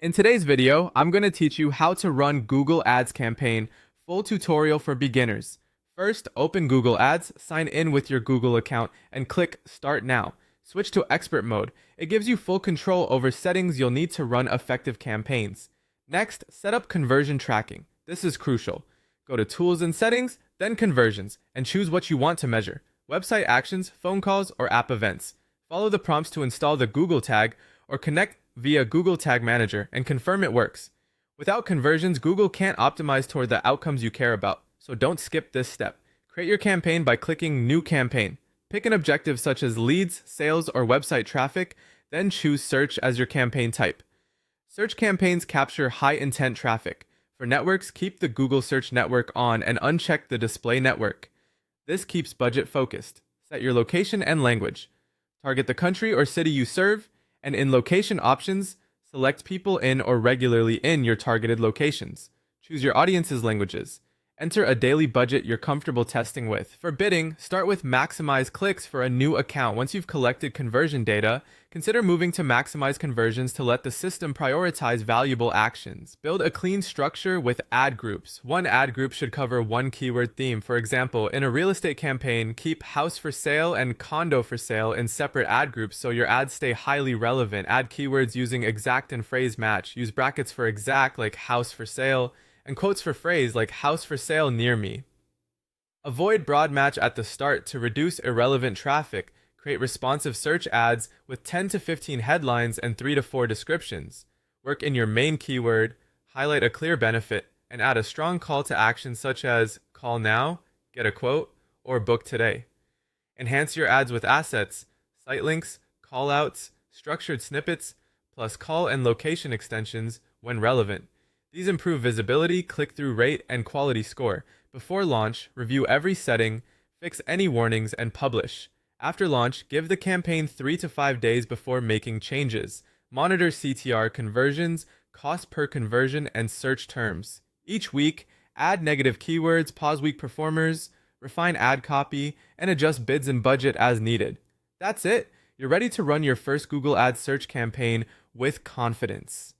In today's video, I'm going to teach you how to run Google Ads campaign, full tutorial for beginners. First, open Google Ads, sign in with your Google account, and click Start Now. Switch to Expert mode. It gives you full control over settings you'll need to run effective campaigns. Next, set up conversion tracking. This is crucial. Go to Tools and Settings, then Conversions, and choose what you want to measure: website actions, phone calls, or app events. Follow the prompts to install the Google tag or connect via Google Tag Manager and confirm it works. Without conversions, Google can't optimize toward the outcomes you care about, so don't skip this step. Create your campaign by clicking New Campaign. Pick an objective such as leads, sales, or website traffic, then choose Search as your campaign type. Search campaigns capture high-intent traffic. For networks, keep the Google Search Network on and uncheck the Display Network. This keeps budget focused. Set your location and language. Target the country or city you serve, and in location options, select people in or regularly in your targeted locations. Choose your audience's languages. Enter a daily budget you're comfortable testing with. For bidding, start with maximize clicks for a new account. Once you've collected conversion data, consider moving to maximize conversions to let the system prioritize valuable actions. Build a clean structure with ad groups. One ad group should cover one keyword theme. For example, in a real estate campaign, keep house for sale and condo for sale in separate ad groups so your ads stay highly relevant. Add keywords using exact and phrase match. Use brackets for exact, like house for sale, and quotes for phrase like house for sale near me. Avoid broad match at the start to reduce irrelevant traffic. Create responsive search ads with 10 to 15 headlines and 3 to 4 descriptions. Work in your main keyword, highlight a clear benefit, and add a strong call to action such as call now, get a quote, or book today. Enhance your ads with assets, site links, callouts, structured snippets, plus call and location extensions when relevant. These improve visibility, click-through rate, and quality score. Before launch, review every setting, fix any warnings, and publish. After launch, give the campaign 3 to 5 days before making changes. Monitor CTR conversions, cost per conversion, and search terms. Each week, add negative keywords, pause weak performers, refine ad copy, and adjust bids and budget as needed. That's it. You're ready to run your first Google Ads search campaign with confidence.